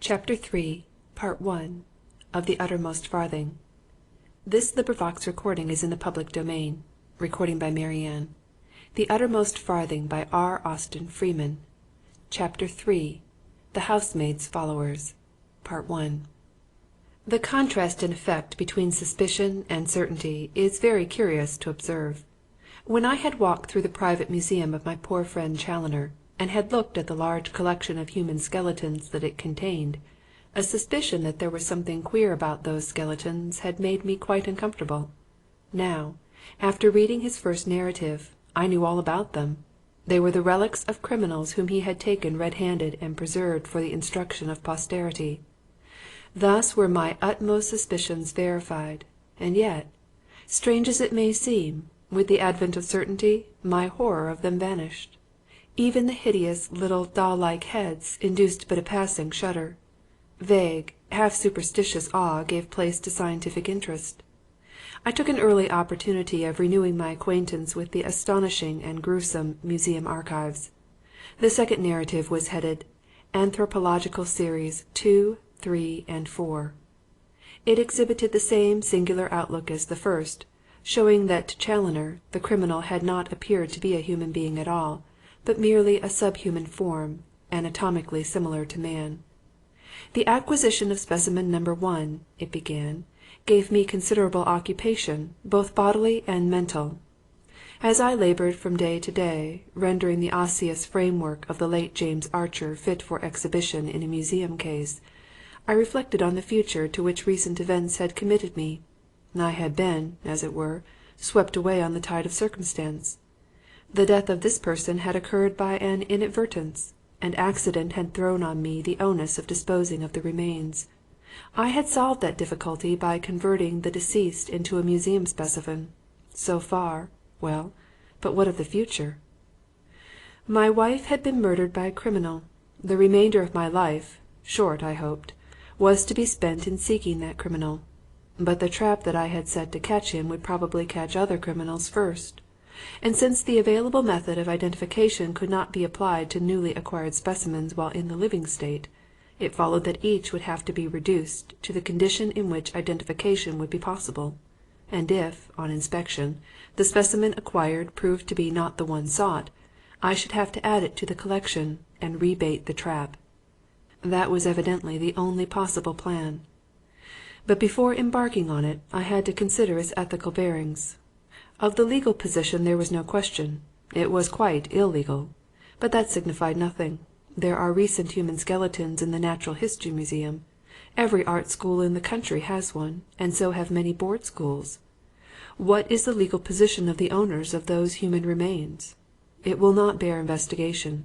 Chapter 3, Part 1 of The Uttermost Farthing. This recording is in the public domain. Recording by Marianne. The Uttermost Farthing by R. Austin Freeman. Chapter 3, The Housemaid's Followers. Part 1. The contrast in effect between suspicion and certainty is very curious to observe. When I had walked through the private museum of my poor friend Challoner, and had looked at the large collection of human skeletons that it contained, a suspicion that there was something queer about those skeletons had made me quite uncomfortable. Now, after reading his first narrative, I knew all about them. They were the relics of criminals whom he had taken red-handed and preserved for the instruction of posterity. Thus were my utmost suspicions verified, and yet, strange as it may seem, with the advent of certainty my horror of them vanished. Even the hideous little doll-like heads induced but a passing shudder. Vague, half-superstitious awe gave place to scientific interest. I took an early opportunity of renewing my acquaintance with the astonishing and gruesome museum archives. The second narrative was headed Anthropological Series 2, 3, and 4. It exhibited the same singular outlook as the first, showing that to Challoner the criminal had not appeared to be a human being at all, but merely a subhuman form, anatomically similar to man. The acquisition of specimen number 1, it began, gave me considerable occupation, both bodily and mental. As I laboured from day to day, rendering the osseous framework of the late James Archer fit for exhibition in a museum case, I reflected on the future to which recent events had committed me. I had been, as it were, swept away on the tide of circumstance. The death of this person had occurred by an inadvertence, and accident had thrown on me the onus of disposing of the remains. I had solved that difficulty by converting the deceased into a museum specimen. So far, well, but what of the future? My wife had been murdered by a criminal. The remainder of my life, short, I hoped, was to be spent in seeking that criminal. But the trap that I had set to catch him would probably catch other criminals first. And since the available method of identification could not be applied to newly acquired specimens while in the living state, it followed that each would have to be reduced to the condition in which identification would be possible. And if, on inspection, the specimen acquired proved to be not the one sought, I should have to add it to the collection and rebait the trap. That was evidently the only possible plan. But before embarking on it, I had to consider its ethical bearings. Of the legal position there was no question. It was quite illegal. But that signified nothing. There are recent human skeletons in the Natural History Museum. Every art school in the country has one, and so have many board schools. What is the legal position of the owners of those human remains? It will not bear investigation.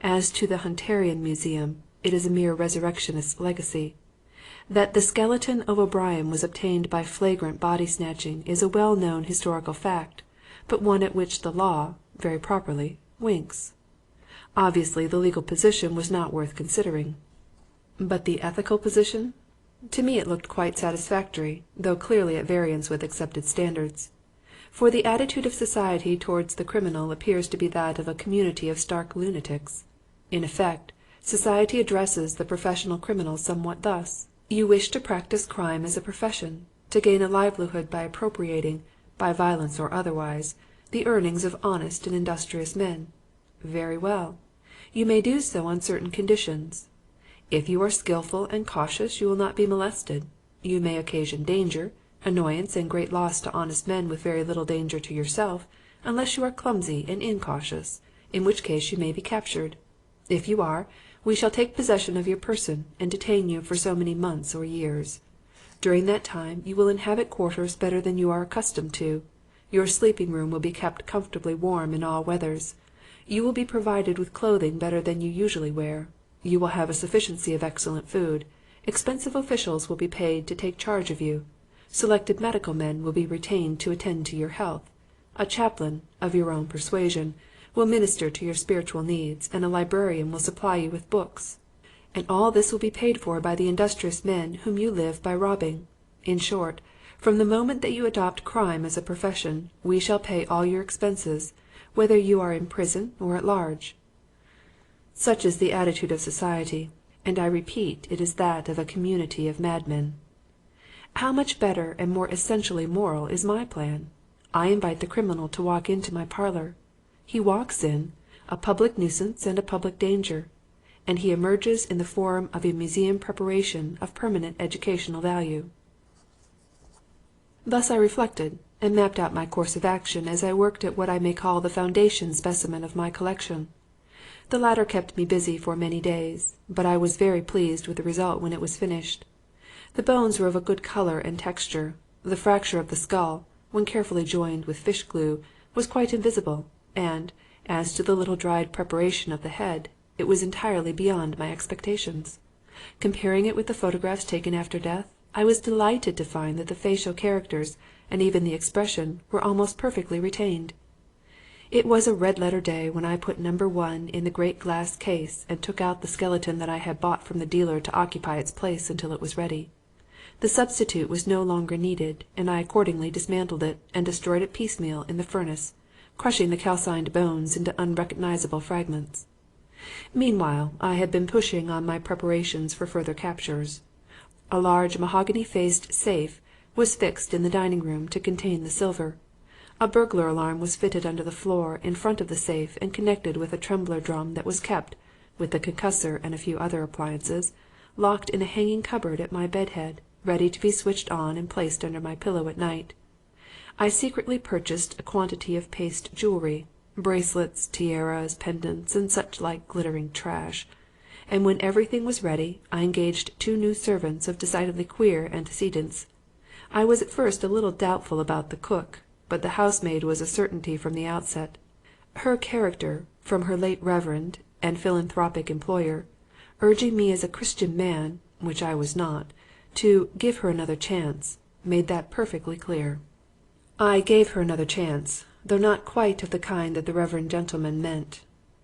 As to the Hunterian Museum, it is a mere resurrectionist's legacy. That the skeleton of O'Brien was obtained by flagrant body-snatching is a well-known historical fact, but one at which the law, very properly, winks. Obviously the legal position was not worth considering. But the ethical position? To me it looked quite satisfactory, though clearly at variance with accepted standards. For the attitude of society towards the criminal appears to be that of a community of stark lunatics. In effect, society addresses the professional criminal somewhat thus. You wish to practise crime as a profession, to gain a livelihood by appropriating, by violence or otherwise, the earnings of honest and industrious men. Very well. You may do so on certain conditions. If you are skilful and cautious you will not be molested. You may occasion danger, annoyance and great loss to honest men with very little danger to yourself, unless you are clumsy and incautious, in which case you may be captured. If you are, we shall take possession of your person and detain you for so many months or years. During that time you will inhabit quarters better than you are accustomed to. Your sleeping room will be kept comfortably warm in all weathers. You will be provided with clothing better than you usually wear. You will have a sufficiency of excellent food. Expensive officials will be paid to take charge of you. Selected medical men will be retained to attend to your health. A chaplain, of your own persuasion, will minister to your spiritual needs, and a librarian will supply you with books. And all this will be paid for by the industrious men whom you live by robbing. In short, from the moment that you adopt crime as a profession, we shall pay all your expenses, whether you are in prison or at large. Such is the attitude of society. and I repeat it is that of a community of madmen. How much better and more essentially moral is my plan? I invite the criminal to walk into my parlour. He walks in, a public nuisance and a public danger, and he emerges in the form of a museum preparation of permanent educational value. Thus I reflected, and mapped out my course of action as I worked at what I may call the foundation specimen of my collection. The latter kept me busy for many days, but I was very pleased with the result when it was finished. The bones were of a good colour and texture. The fracture of the skull, when carefully joined with fish glue, was quite invisible, and, as to the little dried preparation of the head, it was entirely beyond my expectations. Comparing it with the photographs taken after death, I was delighted to find that the facial characters and even the expression were almost perfectly retained. It was a red-letter day when I put number 1 in the great glass case and took out the skeleton that I had bought from the dealer to occupy its place until it was ready. The substitute was no longer needed, and I accordingly dismantled it and destroyed it piecemeal in the furnace, crushing the calcined bones into unrecognizable fragments. Meanwhile I had been pushing on my preparations for further captures. A large mahogany-faced safe was fixed in the dining-room to contain the silver. A burglar alarm was fitted under the floor in front of the safe and connected with a trembler drum that was kept, with the concussor and a few other appliances, locked in a hanging cupboard at my bed-head, ready to be switched on and placed under my pillow at night. I secretly purchased a quantity of paste jewellery, bracelets, tiaras, pendants, and such like glittering trash, and when everything was ready I engaged 2 new servants of decidedly queer antecedents. I was at first a little doubtful about the cook, but the housemaid was a certainty from the outset. Her character, from her late reverend and philanthropic employer, urging me as a Christian man, which I was not, to "give her another chance," made that perfectly clear. I gave her another chance, though not quite of the kind that the reverend gentleman meant.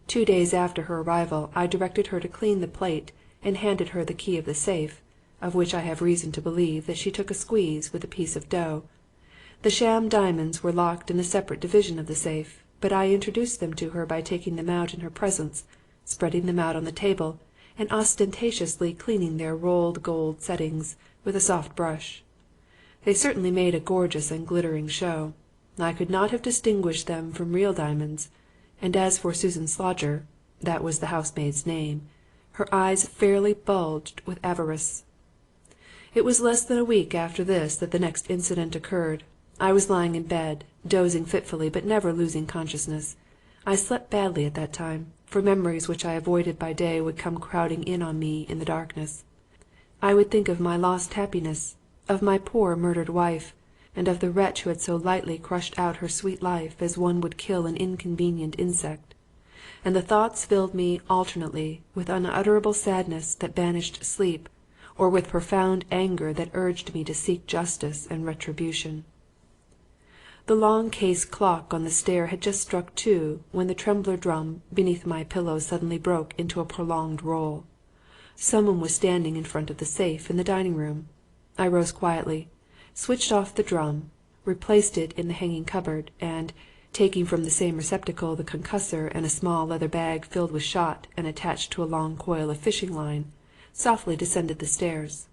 2 days after her arrival I directed her to clean the plate and handed her the key of the safe, of which I have reason to believe that she took a squeeze with a piece of dough. The sham diamonds were locked in a separate division of the safe, but I introduced them to her by taking them out in her presence, spreading them out on the table, and ostentatiously cleaning their rolled gold settings with a soft brush. They certainly made a gorgeous and glittering show. I could not have distinguished them from real diamonds, and as for Susan Slodger, that was the housemaid's name, her eyes fairly bulged with avarice. It was less than a week after this that the next incident occurred. I was lying in bed, dozing fitfully but never losing consciousness. I slept badly at that time, for memories which I avoided by day would come crowding in on me in the darkness. I would think of my lost happiness, of my poor murdered wife, and of the wretch who had so lightly crushed out her sweet life as one would kill an inconvenient insect. And the thoughts filled me alternately with unutterable sadness that banished sleep, or with profound anger that urged me to seek justice and retribution. The long case clock on the stair had just struck 2 when the trembler drum beneath my pillow suddenly broke into a prolonged roll. Someone was standing in front of the safe in the dining-room. I rose quietly, switched off the drum, replaced it in the hanging cupboard, and, taking from the same receptacle the concussor and a small leather bag filled with shot and attached to a long coil of fishing line, softly descended the stairs.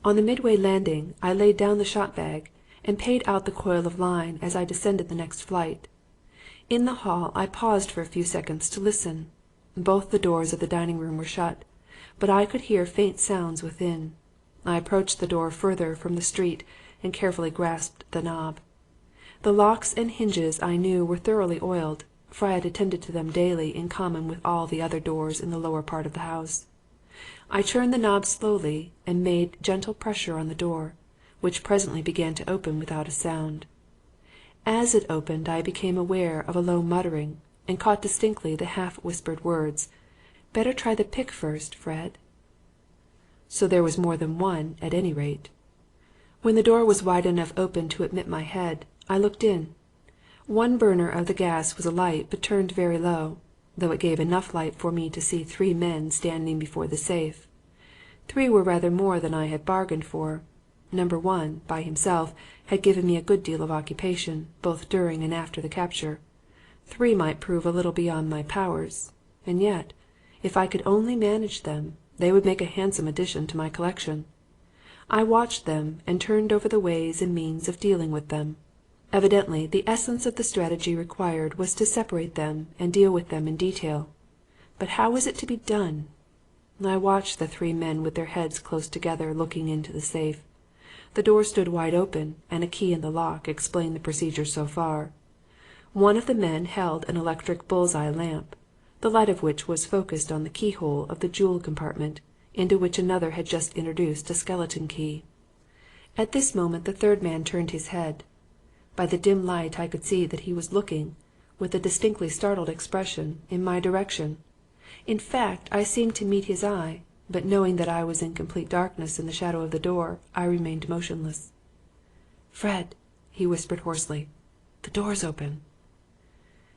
On the midway landing I laid down the shot bag and paid out the coil of line as I descended the next flight. In the hall I paused for a few seconds to listen. Both the doors of the dining-room were shut, but I could hear faint sounds within. I approached the door further from the street and carefully grasped the knob. The locks and hinges I knew were thoroughly oiled, for I had attended to them daily in common with all the other doors in the lower part of the house. I turned the knob slowly and made gentle pressure on the door, which presently began to open without a sound. As it opened I became aware of a low muttering, and caught distinctly the half-whispered words, "Better try the pick first, Fred." So there was more than one, at any rate. When the door was wide enough open to admit my head, I looked in. One burner of the gas was alight but turned very low, though it gave enough light for me to see 3 men standing before the safe. 3 were rather more than I had bargained for. Number 1, by himself, had given me a good deal of occupation, both during and after the capture. 3 might prove a little beyond my powers, and yet, if I could only manage them, They would make a handsome addition to my collection. I watched them and turned over the ways and means of dealing with them. Evidently the essence of the strategy required was to separate them and deal with them in detail. But how was it to be done? I watched the three men with their heads close together looking into the safe. The door stood wide open and a key in the lock explained the procedure so far. One of the men held an electric bull's-eye lamp, the light of which was focused on the keyhole of the jewel compartment, into which another had just introduced a skeleton key. At this moment the third man turned his head. By the dim light I could see that he was looking, with a distinctly startled expression, in my direction. In fact, I seemed to meet his eye, but knowing that I was in complete darkness in the shadow of the door, I remained motionless. "Fred," he whispered hoarsely, "the door's open."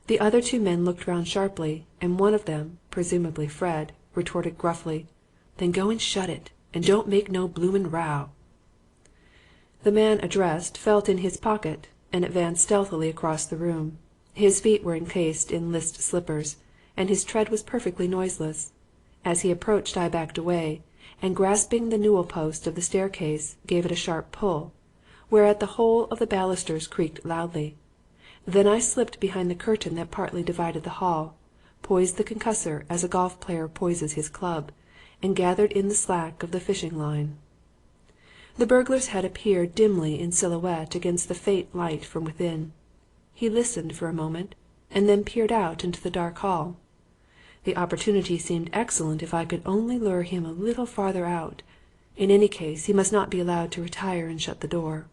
The other two men looked round sharply, and one of them, presumably Fred, retorted gruffly, "Then go and shut it, and don't make no bloomin' row." The man addressed felt in his pocket and advanced stealthily across the room. His feet were encased in list slippers, and his tread was perfectly noiseless. As he approached I backed away, and grasping the newel post of the staircase, gave it a sharp pull, whereat the whole of the balusters creaked loudly. Then I slipped behind the curtain that partly divided the hall, poised the concussor as a golf player poises his club, and gathered in the slack of the fishing line. The burglar's head appeared dimly in silhouette against the faint light from within. He listened for a moment, and then peered out into the dark hall. The opportunity seemed excellent if I could only lure him a little farther out. In any case, he must not be allowed to retire and shut the door.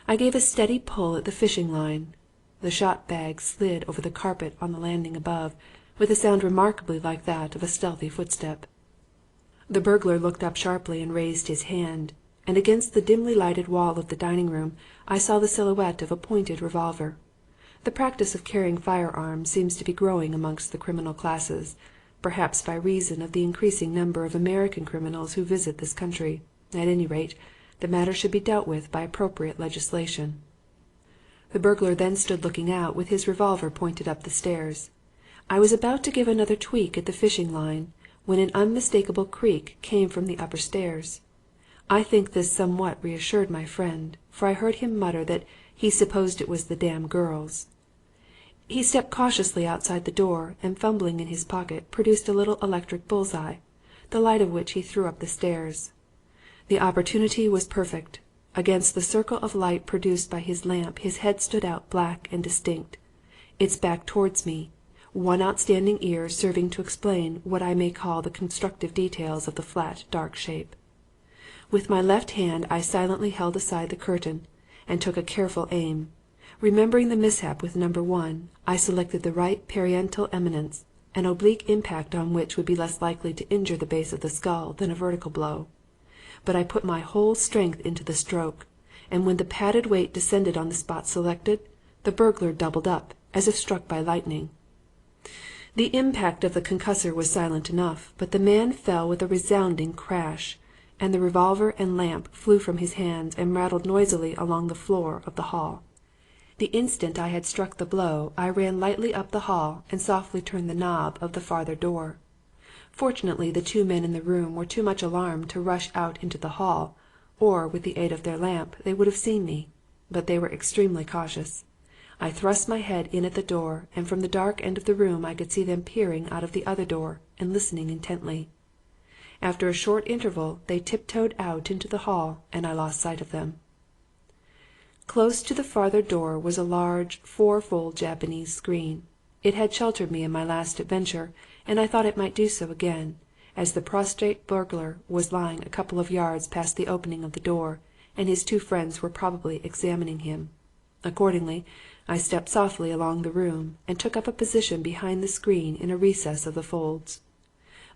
I gave a steady pull at the fishing line. The shot bag slid over the carpet on the landing above, with a sound remarkably like that of a stealthy footstep. The burglar looked up sharply and raised his hand, and against the dimly lighted wall of the dining room I saw the silhouette of a pointed revolver. The practice of carrying firearms seems to be growing amongst the criminal classes, perhaps by reason of the increasing number of American criminals who visit this country. At any rate, the matter should be dealt with by appropriate legislation. The burglar then stood looking out with his revolver pointed up the stairs. I was about to give another tweak at the fishing line when an unmistakable creak came from the upper stairs. I think this somewhat reassured my friend, for I heard him mutter that he supposed it was the damn girls. He stepped cautiously outside the door and fumbling in his pocket produced a little electric bull's-eye, the light of which he threw up the stairs. The opportunity was perfect. Against the circle of light produced by his lamp his head stood out black and distinct, its back towards me, one outstanding ear serving to explain what I may call the constructive details of the flat, dark shape. With my left hand I silently held aside the curtain and took a careful aim. Remembering the mishap with number 1, I selected the right parietal eminence, an oblique impact on which would be less likely to injure the base of the skull than a vertical blow. But I put my whole strength into the stroke, and when the padded weight descended on the spot selected, the burglar doubled up, as if struck by lightning. The impact of the concussor was silent enough, but the man fell with a resounding crash, and the revolver and lamp flew from his hands and rattled noisily along the floor of the hall. The instant I had struck the blow, I ran lightly up the hall and softly turned the knob of the farther door. Fortunately, the two men in the room were too much alarmed to rush out into the hall, or, with the aid of their lamp, they would have seen me. But they were extremely cautious. I thrust my head in at the door, and from the dark end of the room I could see them peering out of the other door and listening intently. After a short interval they tiptoed out into the hall, and I lost sight of them. Close to the farther door was a large, four-fold Japanese screen. It had sheltered me in my last adventure, and I thought it might do so again, as the prostrate burglar was lying a couple of yards past the opening of the door, and his two friends were probably examining him. Accordingly, I stepped softly along the room and took up a position behind the screen in a recess of the folds.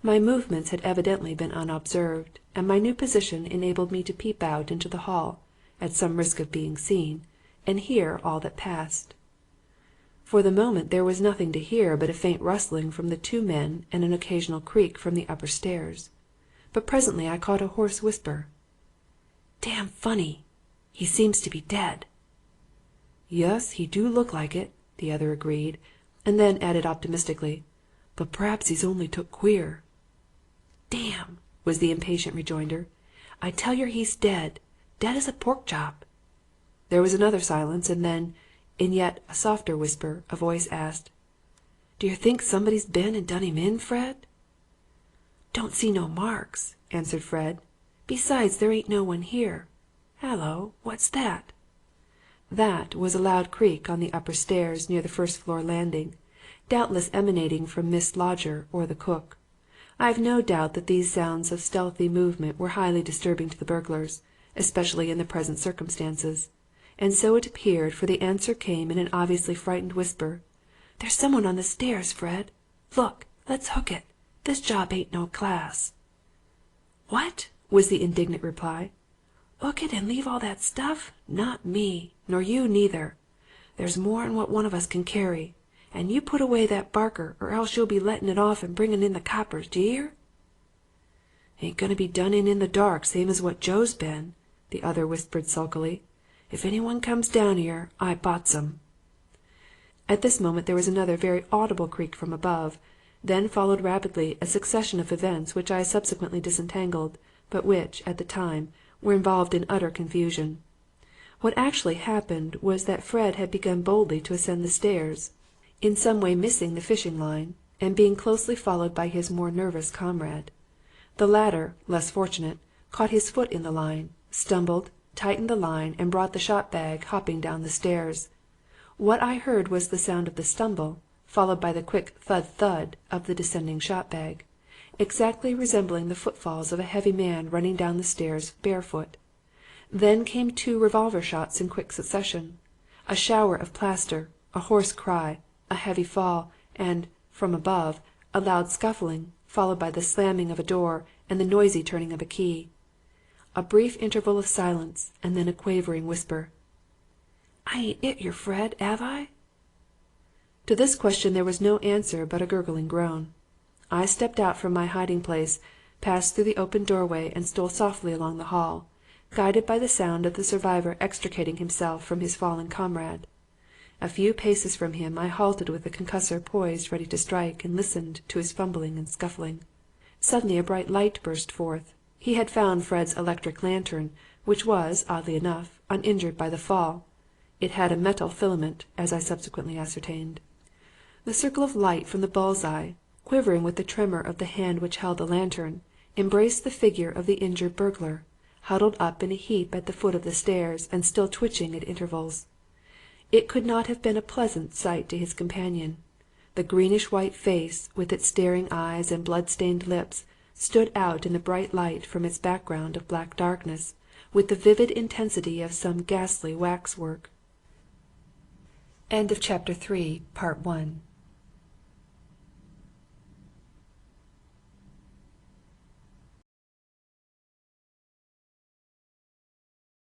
My movements had evidently been unobserved, and my new position enabled me to peep out into the hall, at some risk of being seen, and hear all that passed. For the moment there was nothing to hear but a faint rustling from the two men and an occasional creak from the upper stairs. But presently I caught a hoarse whisper. "Damn funny! He seems to be dead." "Yus, he do look like it," the other agreed, and then added optimistically, "but p'raps he's only took queer." Damn, was the impatient rejoinder. I tell yer he's dead. Dead as a pork chop. There was another silence, and then, in yet a softer whisper, a voice asked, "Do yer think somebody's been and done him in, Fred?" "Don't see no marks," answered Fred. "Besides, there ain't no one here. Hallo, what's that?" That was a loud creak on the upper stairs near the first floor landing, doubtless emanating from Miss Lodger or the cook. I have no doubt that these sounds of stealthy movement were highly disturbing to the burglars, especially in the present circumstances. And so it appeared, for the answer came in an obviously frightened whisper. "There's someone on the stairs, Fred. Look, let's hook it. This job ain't no class." "What?" was the indignant reply. "Hook it and leave all that stuff? Not me, nor you neither. There's more'n what one of us can carry. And you put away that barker, or else you'll be letting it off and bringing in the coppers, d'ye hear?" "Ain't going to be done in the dark, same as what Joe's been," the other whispered sulkily. "If anyone comes down here, I bots 'em." At this moment there was another very audible creak from above. Then followed rapidly a succession of events which I subsequently disentangled, but which, at the time, were involved in utter confusion. What actually happened was that Fred had begun boldly to ascend the stairs, in some way missing the fishing line, and being closely followed by his more nervous comrade. The latter, less fortunate, caught his foot in the line, stumbled, tightened the line, and brought the shot bag hopping down the stairs. What I heard was the sound of the stumble, followed by the quick thud-thud of the descending shot bag, exactly resembling the footfalls of a heavy man running down the stairs barefoot. Then came 2 revolver shots in quick succession, a shower of plaster, a hoarse cry, a heavy fall, and, from above, a loud scuffling, followed by the slamming of a door and the noisy turning of a key. A brief interval of silence, and then a quavering whisper. "I ain't 'it yer, Fred, 'ave I?" To this question there was no answer but a gurgling groan. I stepped out from my hiding place, passed through the open doorway and stole softly along the hall, guided by the sound of the survivor extricating himself from his fallen comrade. A few paces from him I halted with the concussor poised ready to strike and listened to his fumbling and scuffling. Suddenly a bright light burst forth. He had found Fred's electric lantern, which was, oddly enough, uninjured by the fall. It had a metal filament, as I subsequently ascertained. The circle of light from the bull's-eye, quivering with the tremor of the hand which held the lantern, embraced the figure of the injured burglar, huddled up in a heap at the foot of the stairs and still twitching at intervals. It could not have been a pleasant sight to his companion. The greenish-white face, with its staring eyes and blood-stained lips, stood out in the bright light from its background of black darkness with the vivid intensity of some ghastly waxwork. End of Chapter 3, Part 1.